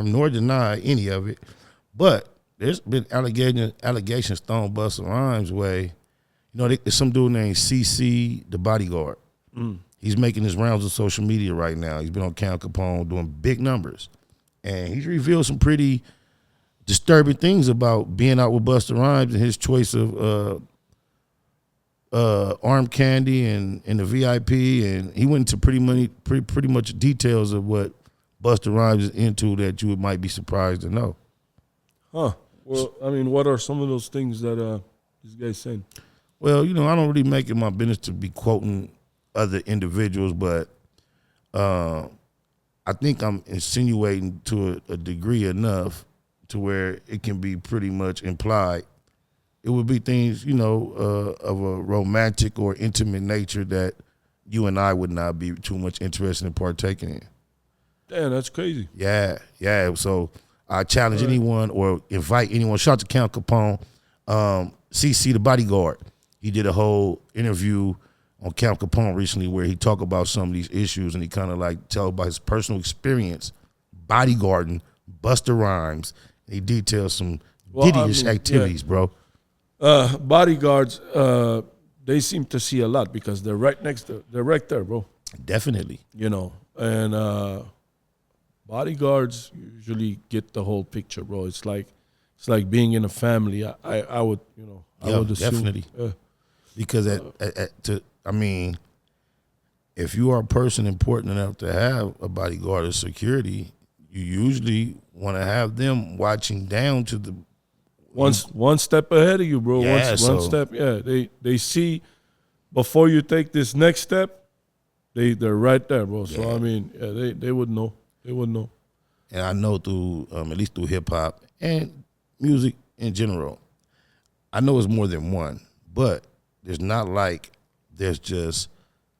nor deny any of it. But there's been allegations thrown Busta Rhymes' way. You know, there's some dude named CC, the bodyguard. He's making his rounds on social media right now. He's been on Count Capone doing big numbers. And he's revealed some pretty disturbing things about being out with Busta Rhymes and his choice of arm candy and the VIP. And he went into pretty much details of what Busta Rhymes is into that you might be surprised to know. Huh. Well, I mean, what are some of those things that this guy's saying? Well, you know, I don't really make it my business to be quoting other individuals, but I think I'm insinuating to a degree enough to where it can be pretty much implied. It would be things, you know, of a romantic or intimate nature that you and I would not be too much interested in partaking in. Damn, that's crazy. Yeah. So I challenge anyone or invite anyone. Shout out to Count Capone, CC the bodyguard. He did a whole interview on Count Capone recently where he talked about some of these issues and he kind of like tell about his personal experience bodyguarding Busta Rhymes. He details some Diddy-ish activities, bro. Bodyguards, they seem to see a lot because they're right there, bro. Definitely. You know, and bodyguards usually get the whole picture, bro. It's like being in a family. I would, you know, I would assume. Definitely. Because if you are a person important enough to have a bodyguard or security, you usually want to have them watching down to the one step ahead of you, bro. Yeah, one step. Yeah, they see before you take this next step. They're right there, bro. So I mean, yeah, they would know. They would know. And I know through at least through hip hop and music in general, I know it's more than one, but there's not like there's just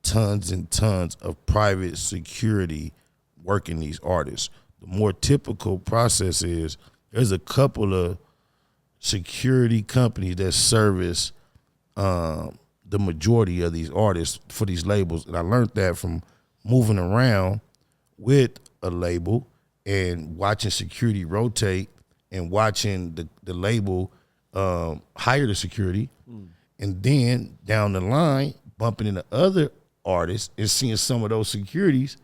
tons and tons of private security working these artists. The more typical process is there's a couple of security companies that service the majority of these artists for these labels. And I learned that from moving around with a label and watching security rotate and watching the label hire the security. And then down the line, bumping into other artists and seeing some of those securities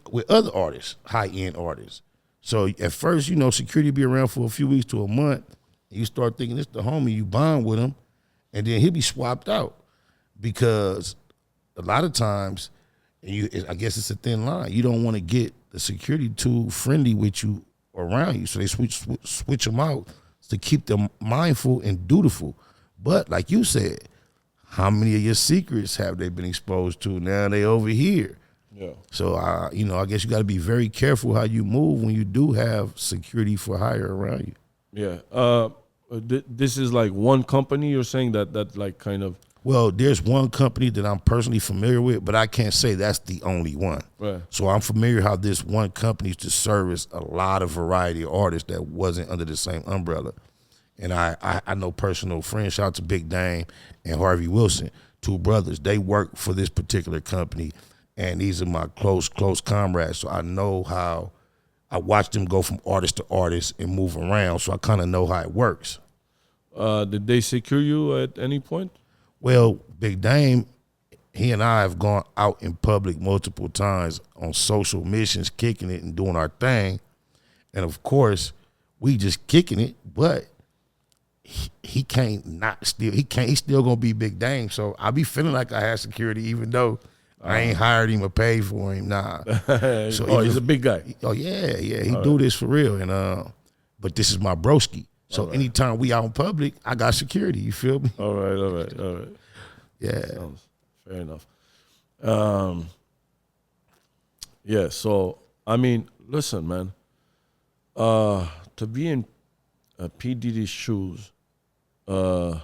with other artists, high-end artists. So at first, you know, security be around for a few weeks to a month. And you start thinking it's the homie, you bond with him, and then he'll be swapped out. Because a lot of times, I guess it's a thin line, you don't want to get the security too friendly with you around you. So they switch them out to keep them mindful and dutiful. But like you said, how many of your secrets have they been exposed to? Now they over here. Yeah. So, you know, I guess you got to be very careful how you move when you do have security for hire around you. Yeah. This is like one company you're saying that like kind of. Well, there's one company that I'm personally familiar with, but I can't say that's the only one. Right. So I'm familiar how this one company used to service a lot of variety of artists that wasn't under the same umbrella. And I know personal friends, shout out to Big Dame and Harvey Wilson, two brothers. They work for this particular company, and these are my close comrades. So I know how I watch them go from artist to artist and move around, so I kind of know how it works. Did they secure you at any point? Well, Big Dame, he and I have gone out in public multiple times on social missions, kicking it and doing our thing. And of course, we just kicking it, but he can't not still, he's still gonna be Big Dame. So I be feeling like I had security even though I ain't hired him or paid for him. Nah. So he's a big guy. Oh yeah. He do this for real. And but this is my broski. So anytime we out in public, I got security. You feel me? All right. Yeah. Sounds fair enough. Yeah, so I mean, listen, man. To be in P. Diddy's shoes, being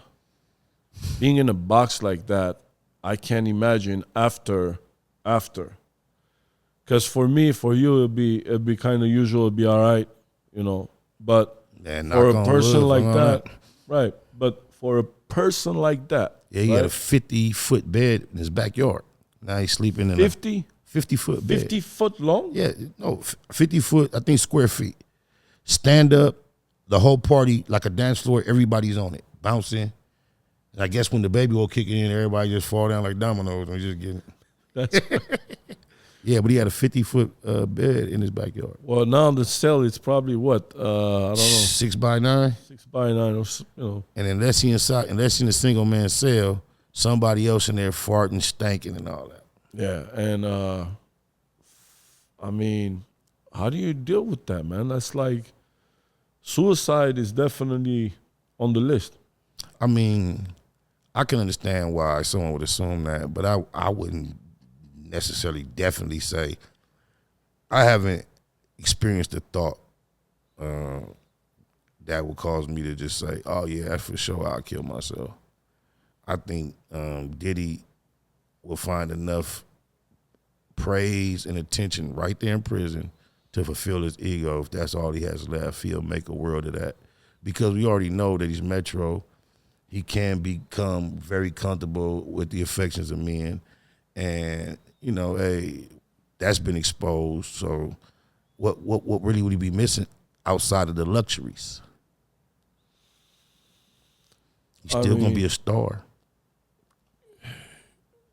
in a box like that, I can't imagine after. Because for me, for you, it'd be kind of usual. It'd be all right, you know. But for a person like that, right? But for a person like that, yeah, he had a 50-foot bed in his backyard. Now he's sleeping in 50 50-foot bed. 50 foot long? Yeah, no, 50 foot, I think square feet. Stand up, the whole party, like a dance floor, everybody's on it, bouncing. And I guess when the baby will kick in, everybody just fall down like dominoes. And just getting That's yeah, but he had a 50-foot bed in his backyard. well, now the cell is probably what? I don't know. 6 by 9. 6 by 9 or, you know. And unless he in a single man cell, somebody else in there farting, stanking, and all that. Yeah, and I mean, how do you deal with that, man? That's like suicide is definitely on the list. I mean, I can understand why someone would assume that, but I wouldn't necessarily definitely say I haven't experienced the thought that would cause me to just say, oh yeah, for sure I'll kill myself. I think Diddy will find enough praise and attention right there in prison to fulfill his ego. If that's all he has left, he'll make a world of that. Because we already know that he's Metro. He can become very comfortable with the affections of men. And, you know, hey, that's been exposed. So what really would he be missing outside of the luxuries? He's still going to be a star.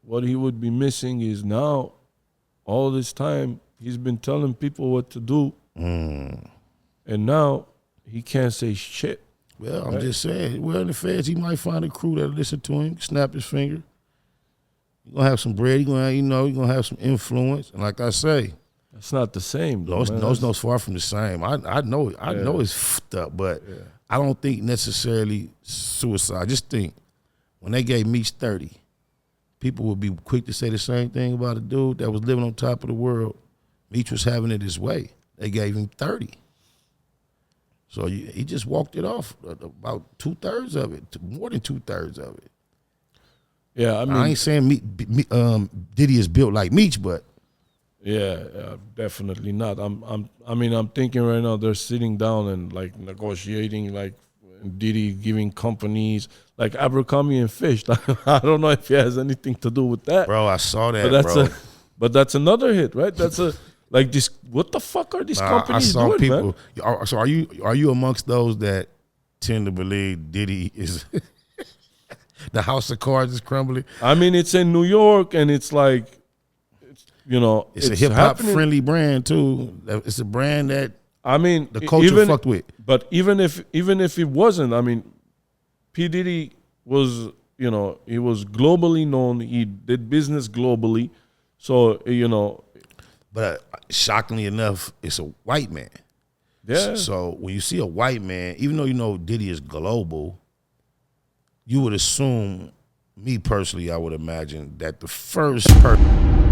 What he would be missing is now, all this time, he's been telling people what to do. And now he can't say shit. Well, I'm just saying, well, in the feds, he might find a crew that'll listen to him, snap his finger. You're going to have some bread. You're going to have some influence. And like I say, that's not the same, though, it's far from the same. I know it's fucked up, but I don't think necessarily suicide. I just think when they gave Meech 30, people would be quick to say the same thing about a dude that was living on top of the world. Meech was having it his way. They gave him 30. So he just walked it off, about 2/3 of it, more than 2/3 of it. Yeah, I mean, I ain't saying Diddy is built like Meech, but yeah, definitely not. I'm thinking right now they're sitting down and like negotiating, like Diddy giving companies like Abercrombie and Fish. I don't know if it has anything to do with that, bro. I saw that, but that's another hit, right? That's a like this. What the fuck are these companies doing, people, man? So are you amongst those that tend to believe Diddy is the house of cards is crumbling? I mean, it's in New York, and it's like, it's a hip hop friendly brand too. It's a brand that the culture fucked with. But even if it wasn't, I mean, Pdiddy was he was globally known. He did business globally, so But shockingly enough, it's a white man. Yeah. So when you see a white man, even though Diddy is global, you would assume, me personally, I would imagine that the first person